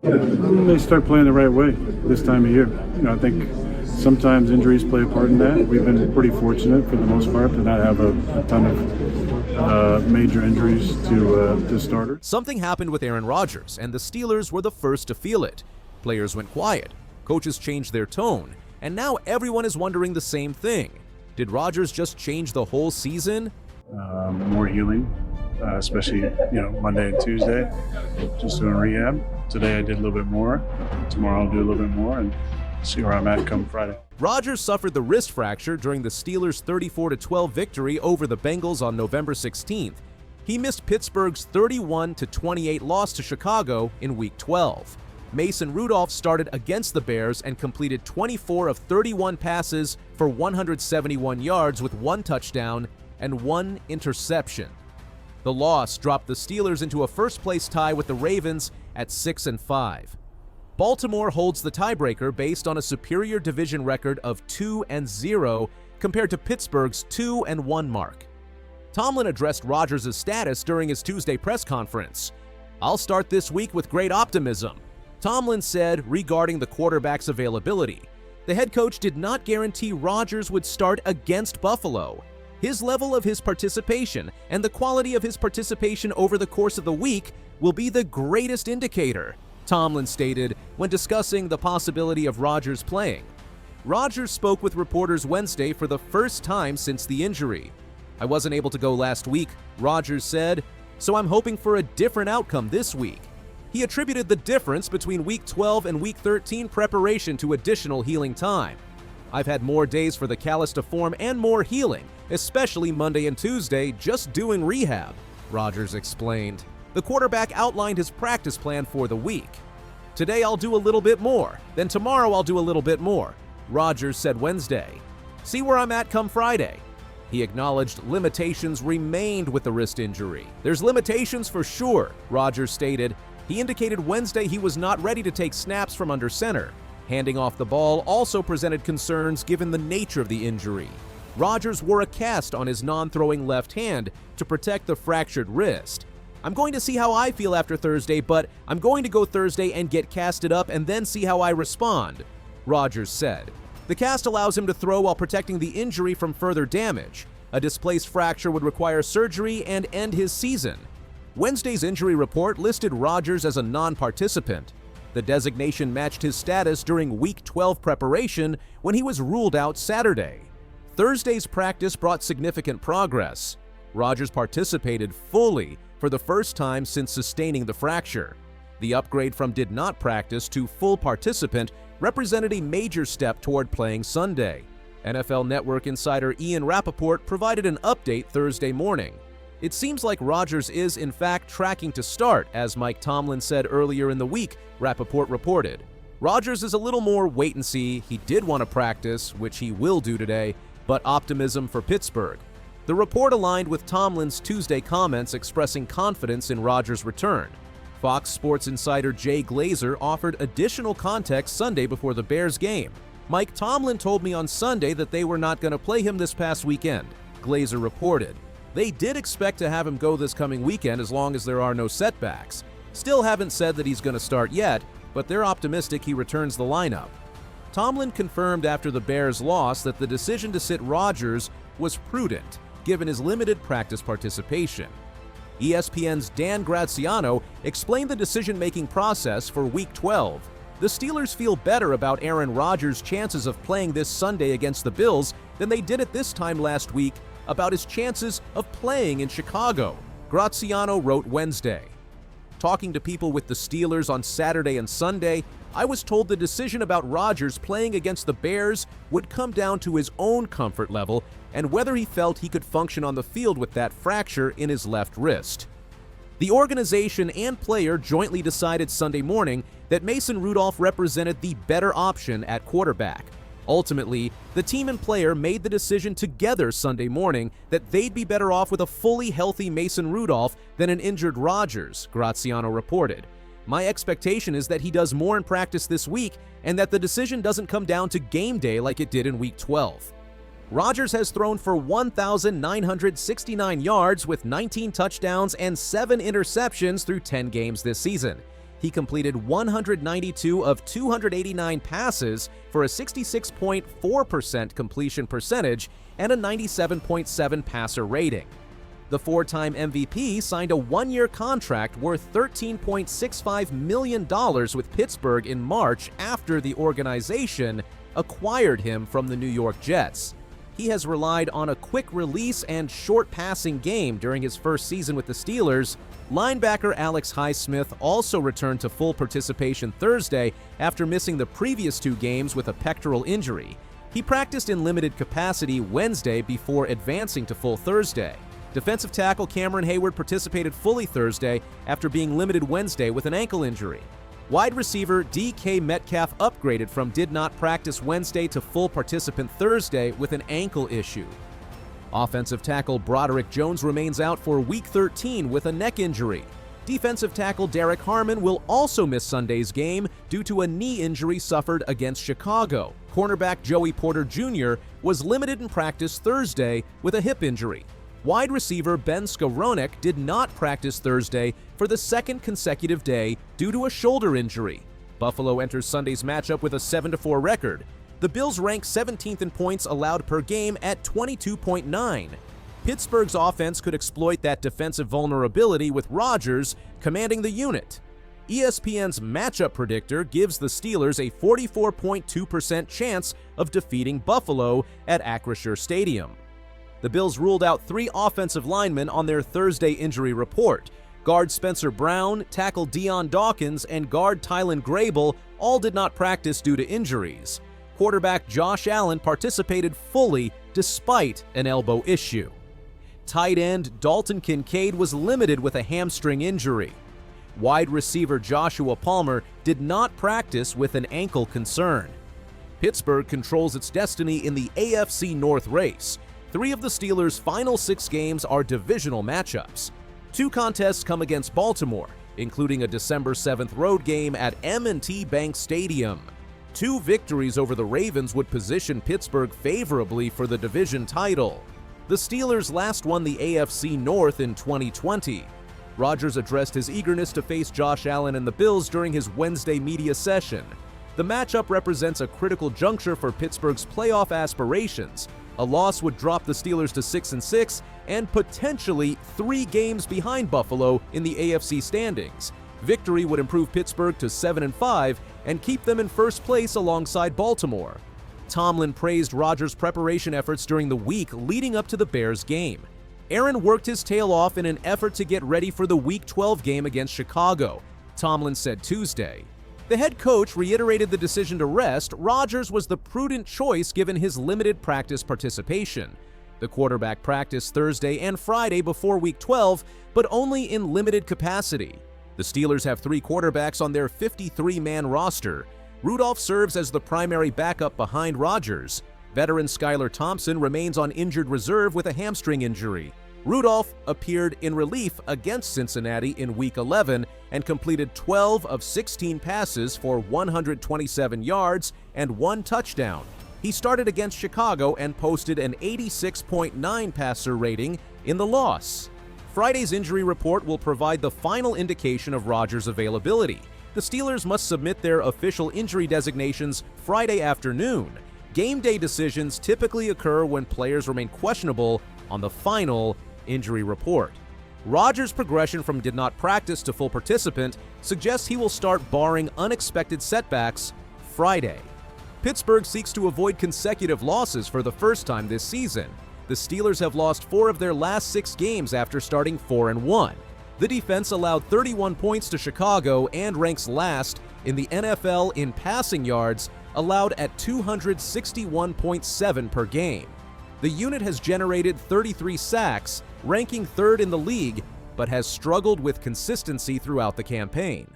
They start playing the right way this time of year. I think sometimes injuries play a part in that. We've been pretty fortunate for the most part to not have a ton of major injuries to starters. Something happened with Aaron Rodgers, and the Steelers were the first to feel it. Players went quiet, coaches changed their tone, and now everyone is wondering the same thing. Did Rodgers just change the whole season? More healing, especially Monday and Tuesday, just doing rehab. Today I did a little bit more. Tomorrow I'll do a little bit more and see where I'm at come Friday. Rodgers suffered the wrist fracture during the Steelers' 34-12 victory over the Bengals on November 16th. He missed Pittsburgh's 31-28 loss to Chicago in Week 12. Mason Rudolph started against the Bears and completed 24 of 31 passes for 171 yards with 1 touchdown and 1 interception. The loss dropped the Steelers into a first-place tie with the Ravens at 6-5. Baltimore holds the tiebreaker based on a superior division record of 2-0 compared to Pittsburgh's 2-1 mark. Tomlin addressed Rodgers' status during his Tuesday press conference. "I'll start this week with great optimism," Tomlin said regarding the quarterback's availability. The head coach did not guarantee Rodgers would start against Buffalo. His level of his participation and the quality of his participation over the course of the week will be the greatest indicator, Tomlin stated when discussing the possibility of Rodgers playing. Rodgers spoke with reporters Wednesday for the first time since the injury. "I wasn't able to go last week," Rodgers said, "so I'm hoping for a different outcome this week." He attributed the difference between Week 12 and Week 13 preparation to additional healing time. "I've had more days for the callus to form and more healing, especially Monday and Tuesday, just doing rehab," Rodgers explained. The quarterback outlined his practice plan for the week. "Today I'll do a little bit more, then tomorrow I'll do a little bit more," Rodgers said Wednesday. "See where I'm at come Friday." He acknowledged limitations remained with the wrist injury. "There's limitations for sure," Rodgers stated. He indicated Wednesday he was not ready to take snaps from under center. Handing off the ball also presented concerns given the nature of the injury. Rodgers wore a cast on his non-throwing left hand to protect the fractured wrist. "I'm going to see how I feel after Thursday, but I'm going to go Thursday and get casted up and then see how I respond," Rodgers said. The cast allows him to throw while protecting the injury from further damage. A displaced fracture would require surgery and end his season. Wednesday's injury report listed Rodgers as a non-participant. The designation matched his status during Week 12 preparation when he was ruled out Saturday. Thursday's practice brought significant progress. Rodgers participated fully for the first time since sustaining the fracture. The upgrade from did not practice to full participant represented a major step toward playing Sunday. NFL Network insider Ian Rappaport provided an update Thursday morning. "It seems like Rodgers is, in fact, tracking to start, as Mike Tomlin said earlier in the week," Rappaport reported. "Rodgers is a little more wait and see. He did want to practice, which he will do today, but optimism for Pittsburgh." The report aligned with Tomlin's Tuesday comments expressing confidence in Rodgers' return. Fox Sports insider Jay Glazer offered additional context Sunday before the Bears game. "Mike Tomlin told me on Sunday that they were not going to play him this past weekend," Glazer reported. "They did expect to have him go this coming weekend as long as there are no setbacks. Still haven't said that he's going to start yet, but they're optimistic he returns the lineup." Tomlin confirmed after the Bears' loss that the decision to sit Rodgers was prudent, given his limited practice participation. ESPN's Dan Graziano explained the decision-making process for Week 12. "The Steelers feel better about Aaron Rodgers' chances of playing this Sunday against the Bills than they did at this time last week about his chances of playing in Chicago," Graziano wrote Wednesday. "Talking to people with the Steelers on Saturday and Sunday, I was told the decision about Rodgers playing against the Bears would come down to his own comfort level and whether he felt he could function on the field with that fracture in his left wrist." The organization and player jointly decided Sunday morning that Mason Rudolph represented the better option at quarterback. Ultimately, the team and player made the decision together Sunday morning that they'd be better off with a fully healthy Mason Rudolph than an injured Rodgers, Graziano reported. "My expectation is that he does more in practice this week and that the decision doesn't come down to game day like it did in Week 12. Rodgers has thrown for 1,969 yards with 19 touchdowns and 7 interceptions through 10 games this season. He completed 192 of 289 passes for a 66.4% completion percentage and a 97.7 passer rating. The four-time MVP signed a one-year contract worth $13.65 million with Pittsburgh in March after the organization acquired him from the New York Jets. He has relied on a quick release and short passing game during his first season with the Steelers. Linebacker Alex Highsmith also returned to full participation Thursday after missing the previous two games with a pectoral injury. He practiced in limited capacity Wednesday before advancing to full Thursday. Defensive tackle Cameron Hayward participated fully Thursday after being limited Wednesday with an ankle injury. Wide receiver DK Metcalf upgraded from did not practice Wednesday to full participant Thursday with an ankle issue. Offensive tackle Broderick Jones remains out for Week 13 with a neck injury. Defensive tackle Derek Harmon will also miss Sunday's game due to a knee injury suffered against Chicago. Cornerback Joey Porter Jr. was limited in practice Thursday with a hip injury. Wide receiver Ben Skowronek did not practice Thursday for the second consecutive day due to a shoulder injury. Buffalo enters Sunday's matchup with a 7-4 record. The Bills rank 17th in points allowed per game at 22.9. Pittsburgh's offense could exploit that defensive vulnerability with Rodgers commanding the unit. ESPN's matchup predictor gives the Steelers a 44.2% chance of defeating Buffalo at Acrisure Stadium. The Bills ruled out three offensive linemen on their Thursday injury report. Guard Spencer Brown, tackle Deion Dawkins, and guard Tylen Grable all did not practice due to injuries. Quarterback Josh Allen participated fully despite an elbow issue. Tight end Dalton Kincaid was limited with a hamstring injury. Wide receiver Joshua Palmer did not practice with an ankle concern. Pittsburgh controls its destiny in the AFC North race. Three of the Steelers' final 6 games are divisional matchups. 2 contests come against Baltimore, including a December 7th road game at M&T Bank Stadium. 2 victories over the Ravens would position Pittsburgh favorably for the division title. The Steelers last won the AFC North in 2020. Rodgers addressed his eagerness to face Josh Allen and the Bills during his Wednesday media session. The matchup represents a critical juncture for Pittsburgh's playoff aspirations. A loss would drop the Steelers to 6-6 and potentially 3 games behind Buffalo in the AFC standings. Victory would improve Pittsburgh to 7-5 and keep them in first place alongside Baltimore. Tomlin praised Rodgers' preparation efforts during the week leading up to the Bears game. Aaron worked his tail off in an effort to get ready for the Week 12 game against Chicago, Tomlin said Tuesday. The head coach reiterated the decision to rest. Rodgers was the prudent choice given his limited practice participation. The quarterback practiced Thursday and Friday before Week 12, but only in limited capacity. The Steelers have 3 quarterbacks on their 53-man roster. Rudolph serves as the primary backup behind Rodgers. Veteran Skylar Thompson remains on injured reserve with a hamstring injury. Rudolph appeared in relief against Cincinnati in Week 11 and completed 12 of 16 passes for 127 yards and 1 touchdown. He started against Chicago and posted an 86.9 passer rating in the loss. Friday's injury report will provide the final indication of Rodgers' availability. The Steelers must submit their official injury designations Friday afternoon. Game day decisions typically occur when players remain questionable on the final injury report. Rodgers' progression from did not practice to full participant suggests he will start barring unexpected setbacks Friday. Pittsburgh seeks to avoid consecutive losses for the first time this season. The Steelers have lost 4 of their last 6 games after starting 4-1. The defense allowed 31 points to Chicago and ranks last in the NFL in passing yards, allowed at 261.7 per game. The unit has generated 33 sacks, ranking 3rd in the league, but has struggled with consistency throughout the campaign.